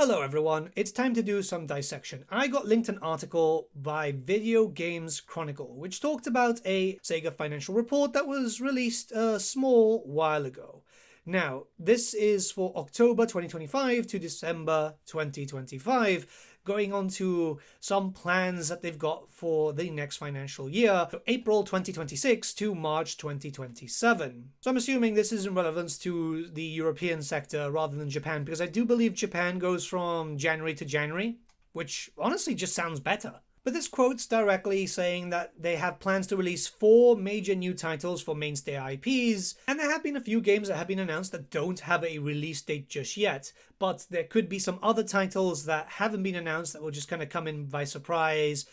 Hello everyone, it's time to do some dissection. I got linked an article by Video Games Chronicle, which talked about a Sega financial report that was released a small while ago. Now, this is for October 2025 to December 2025, going on to some plans that they've got for the next financial year, so April 2026 to March 2027. So I'm assuming this is in relevance to the European sector rather than Japan, because I do believe Japan goes from January to January, which honestly just sounds better. But this quote's directly saying that they have plans to release 4 major new titles for mainstay IPs, and there have been a few games that have been announced that don't have a release date just yet, but there could be some other titles that haven't been announced that will just kind of come in by surprise,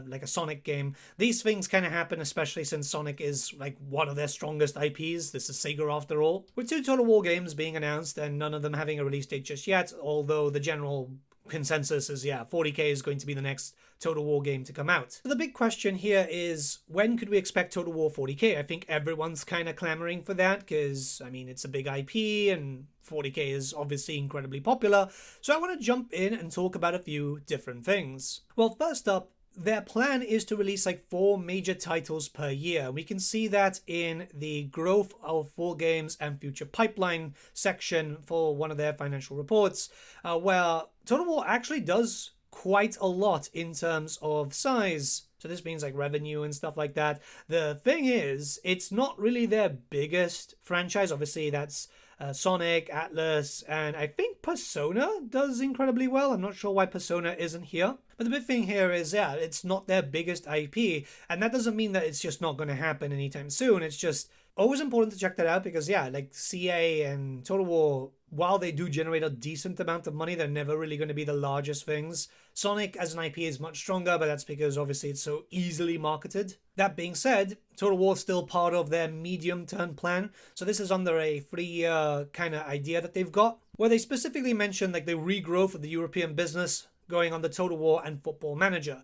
like a Sonic game. These things kind of happen, especially since Sonic is like one of their strongest IPs. This is Sega after all. With 2 Total War games being announced and none of them having a release date just yet, although the general consensus is, yeah, 40k is going to be the next Total War game to come out. So the big question here is, when could we expect Total War 40k? I think everyone's kind of clamoring for that because, I mean, it's a big IP and 40k is obviously incredibly popular. So I want to jump in and talk about a few different things. Well, first up, their plan is to release like 4 major titles per year. We can see that in the growth of 4 games and future pipeline section for one of their financial reports, where Total War actually does quite a lot in terms of size. So this means like revenue and stuff like that. The thing is, it's not really their biggest franchise. Obviously, that's Sonic, Atlas, and I think Persona does incredibly well. I'm not sure why Persona isn't here. But the big thing here is, yeah, it's not their biggest IP. And that doesn't mean that it's just not going to happen anytime soon. It's just always important to check that out because, yeah, like CA and Total War, while they do generate a decent amount of money, they're never really going to be the largest things. Sonic as an IP is much stronger, but that's because obviously it's so easily marketed. That being said, Total War is still part of their medium-term plan. So this is under a 3-year kind of idea that they've got, where they specifically mention like the regrowth of the European business going on the Total War and Football Manager.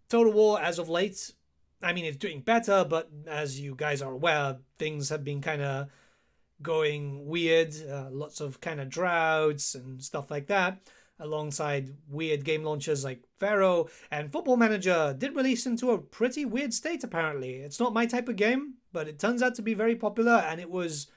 Total War, as of late, I mean, it's doing better, but as you guys are aware, things have been kind of going weird. Lots of kind of droughts and stuff like that, alongside weird game launches like Pharaoh. And Football Manager did release into a pretty weird state, apparently. It's not my type of game, but it turns out to be very popular, and it was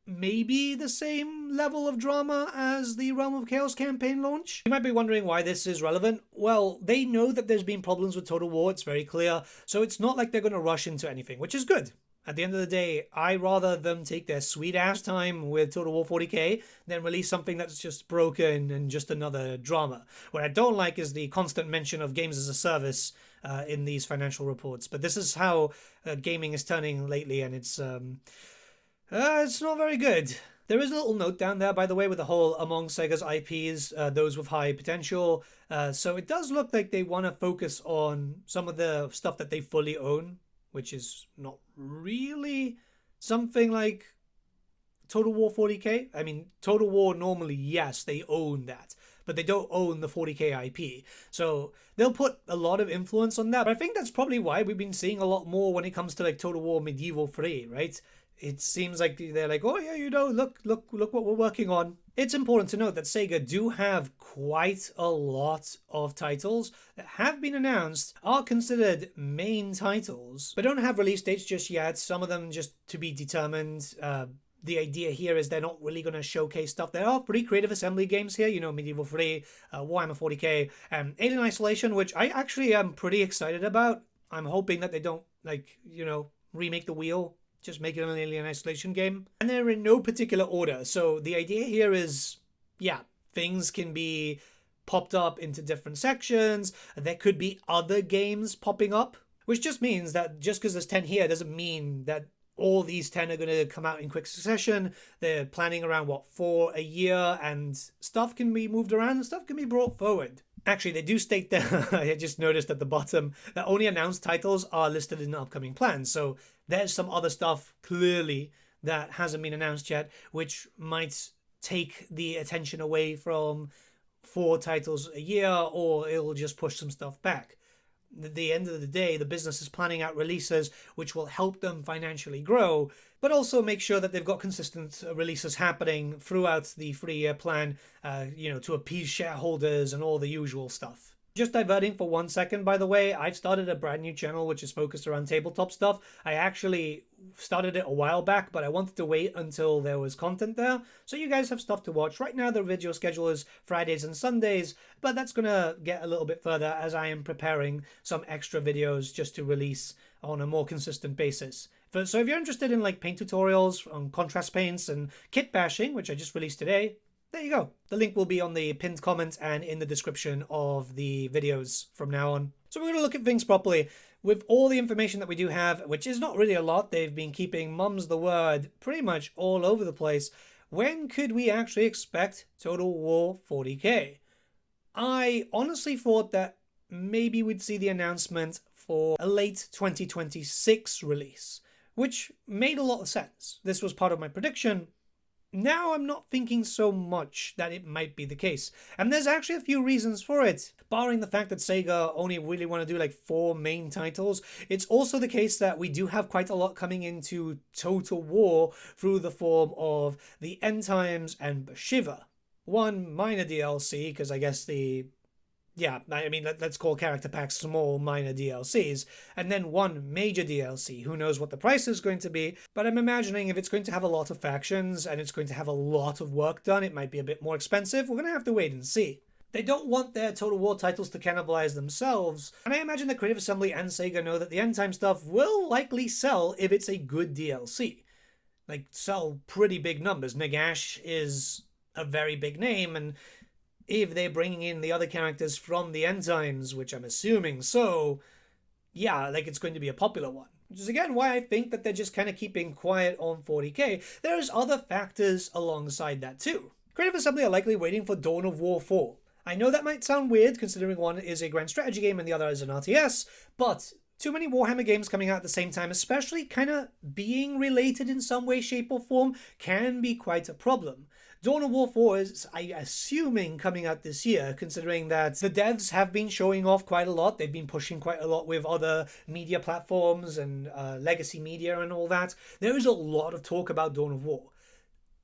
maybe the same level of drama as the Realm of Chaos campaign launch. You might be wondering why this is relevant. Well, they know that there's been problems with Total War, it's very clear, so it's not like they're going to rush into anything, which is good. At the end of the day, I rather them take their sweet ass time with Total War 40k than release something that's just broken and just another drama. What I don't like is the constant mention of games as a service in these financial reports, but this is how gaming is turning lately, and it's not very good. There is a little note down there, by the way, with the whole among Sega's IPs, those with high potential. So it does look like they want to focus on some of the stuff that they fully own, which is not really something like Total War 40k. I mean, Total War normally, yes, they own that, but they don't own the 40k IP. So they'll put a lot of influence on that. But I think that's probably why we've been seeing a lot more when it comes to like Total War Medieval 3, right? It seems like they're like, oh yeah, you know, look what we're working on. It's important to note that Sega do have quite a lot of titles that have been announced, are considered main titles, but don't have release dates just yet. Some of them just to be determined. The idea here is they're not really going to showcase stuff. There are pretty creative assembly games here, you know, Medieval 3, Warhammer 40k, and Alien Isolation, which I actually am pretty excited about. I'm hoping that they don't, like, you know, remake the wheel. Just make it an Alien Isolation game. And they're in no particular order. So the idea here is, yeah, things can be popped up into different sections. There could be other games popping up, which just means that just because there's 10 here doesn't mean that all these 10 are going to come out in quick succession. They're planning around, 4 a year, and stuff can be moved around and stuff can be brought forward. Actually, they do state that, I just noticed at the bottom, that only announced titles are listed in the upcoming plans. So there's some other stuff, clearly, that hasn't been announced yet, which might take the attention away from 4 titles a year, or it'll just push some stuff back. At the end of the day, the business is planning out releases which will help them financially grow, but also make sure that they've got consistent releases happening throughout the 3-year plan, to appease shareholders and all the usual stuff. Just diverting for 1 second, by the way, I've started a brand new channel which is focused around tabletop stuff. I actually started it a while back, but I wanted to wait until there was content there, so you guys have stuff to watch. Right now the video schedule is Fridays and Sundays, but that's gonna get a little bit further as I am preparing some extra videos just to release on a more consistent basis. So if you're interested in like paint tutorials on contrast paints and kit bashing, which I just released today, there you go. The link will be on the pinned comment and in the description of the videos from now on. So we're going to look at things properly. With all the information that we do have, which is not really a lot, they've been keeping mum's the word pretty much all over the place. When could we actually expect Total War 40k? I honestly thought that maybe we'd see the announcement for a late 2026 release, which made a lot of sense. This was part of my prediction. Now I'm not thinking so much that it might be the case. And there's actually a few reasons for it. Barring the fact that Sega only really want to do like 4 main titles, it's also the case that we do have quite a lot coming into Total War through the form of the End Times and Bashiva. One minor DLC, because I guess let's call character packs small minor DLCs, and then 1 major DLC. Who knows what the price is going to be, but I'm imagining if it's going to have a lot of factions and it's going to have a lot of work done, it might be a bit more expensive. We're going to have to wait and see. They don't want their Total War titles to cannibalize themselves, and I imagine that Creative Assembly and Sega know that the End Time stuff will likely sell if it's a good DLC. Like, sell pretty big numbers. Nagash is a very big name, and if they're bringing in the other characters from the End Times, which I'm assuming so, yeah, like it's going to be a popular one. Which is again why I think that they're just kind of keeping quiet on 40k. There's other factors alongside that too. Creative Assembly are likely waiting for Dawn of War 4. I know that might sound weird considering one is a grand strategy game and the other is an RTS, but too many Warhammer games coming out at the same time, especially kind of being related in some way, shape or form, can be quite a problem. Dawn of War 4 is, I'm assuming, coming out this year, considering that the devs have been showing off quite a lot. They've been pushing quite a lot with other media platforms and legacy media and all that. There is a lot of talk about Dawn of War.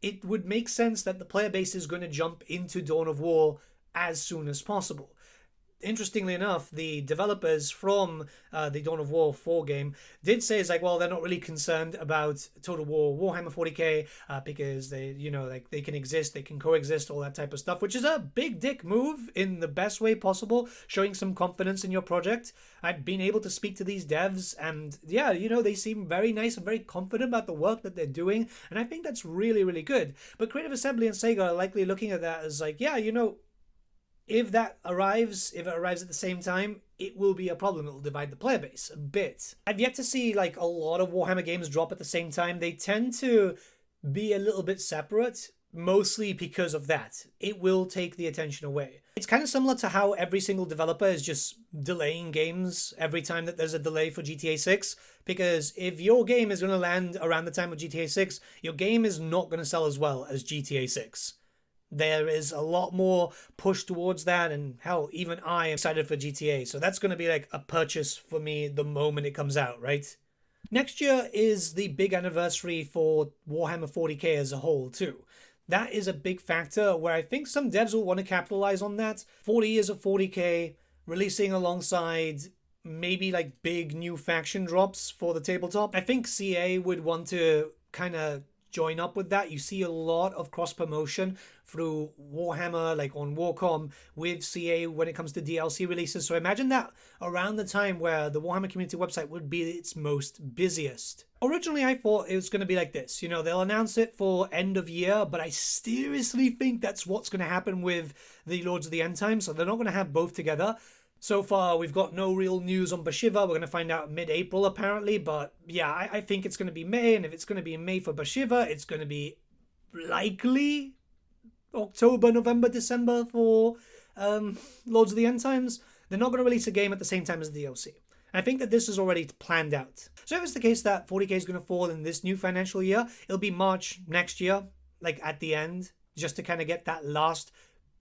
It would make sense that the player base is going to jump into Dawn of War as soon as possible. Interestingly enough, the developers from the Dawn of War 4 game did say it's like, well, they're not really concerned about Total War Warhammer 40k because they, they can exist, they can coexist, all that type of stuff, which is a big dick move in the best way possible, showing some confidence in your project. I've been able to speak to these devs and yeah, they seem very nice and very confident about the work that they're doing, and I think that's really, really good. But Creative Assembly and Sega are likely looking at that as like, yeah, if it arrives at the same time, it will be a problem. It will divide the player base a bit. I've yet to see like a lot of Warhammer games drop at the same time. They tend to be a little bit separate, mostly because of that. It will take the attention away. It's kind of similar to how every single developer is just delaying games every time that there's a delay for GTA 6. Because if your game is going to land around the time of GTA 6, your game is not going to sell as well as GTA 6. There is a lot more push towards that, and hell, even I am excited for GTA, so that's going to be like a purchase for me the moment it comes out, right? Next year is the big anniversary for Warhammer 40k as a whole too. That is a big factor where I think some devs will want to capitalize on that. 40 years of 40k, releasing alongside maybe like big new faction drops for the tabletop. I think CA would want to kind of join up with that. You see a lot of cross promotion through Warhammer, like on Warcom, with CA when it comes to DLC releases. So imagine that around the time where the Warhammer community website would be its most busiest. Originally, I thought it was going to be like this. They'll announce it for end of year, but I seriously think that's what's going to happen with the Lords of the End Time. So they're not going to have both together. So far, we've got no real news on Bashiva. We're going to find out mid-April, apparently. But yeah, I think it's going to be May. And if it's going to be in May for Bashiva, it's going to be likely October, November, December for Lords of the End Times. They're not going to release a game at the same time as the DLC. I think that this is already planned out. So if it's the case that 40k is going to fall in this new financial year, it'll be March next year, like at the end, just to kind of get that last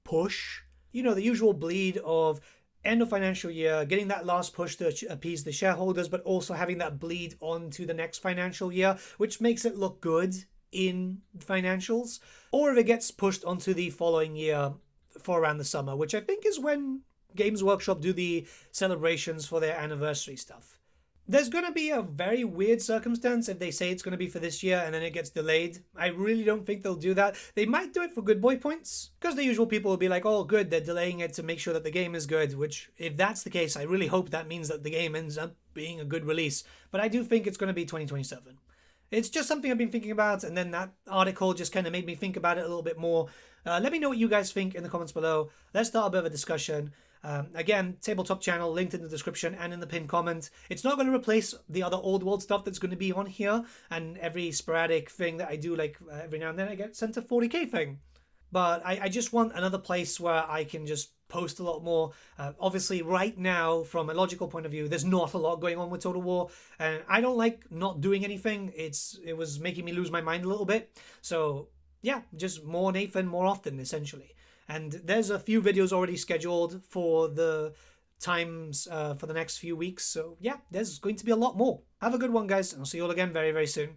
push. The usual bleed of end of financial year, getting that last push to appease the shareholders, but also having that bleed on to the next financial year, which makes it look good in financials. Or if it gets pushed onto the following year for around the summer, which I think is when Games Workshop do the celebrations for their anniversary stuff. There's going to be a very weird circumstance if they say it's going to be for this year and then it gets delayed. I really don't think they'll do that. They might do it for good boy points, because the usual people will be like, oh good, they're delaying it to make sure that the game is good, which if that's the case, I really hope that means that the game ends up being a good release. But I do think it's going to be 2027. It's just something I've been thinking about, and then that article just kind of made me think about it a little bit more. Let me know what you guys think in the comments below. Let's start a bit of a discussion. Again, tabletop channel linked in the description and in the pinned comment. It's not going to replace the other old world stuff that's going to be on here, and every sporadic thing that I do, like every now and then I get sent a 40k thing. But I just want another place where I can just post a lot more. Obviously, right now, from a logical point of view, there's not a lot going on with Total War, and I don't like not doing anything. It was making me lose my mind a little bit. So yeah, just more Nathan, more often, essentially. And there's a few videos already scheduled for the times for the next few weeks. So yeah, there's going to be a lot more. Have a good one, guys. I'll see you all again very, very soon.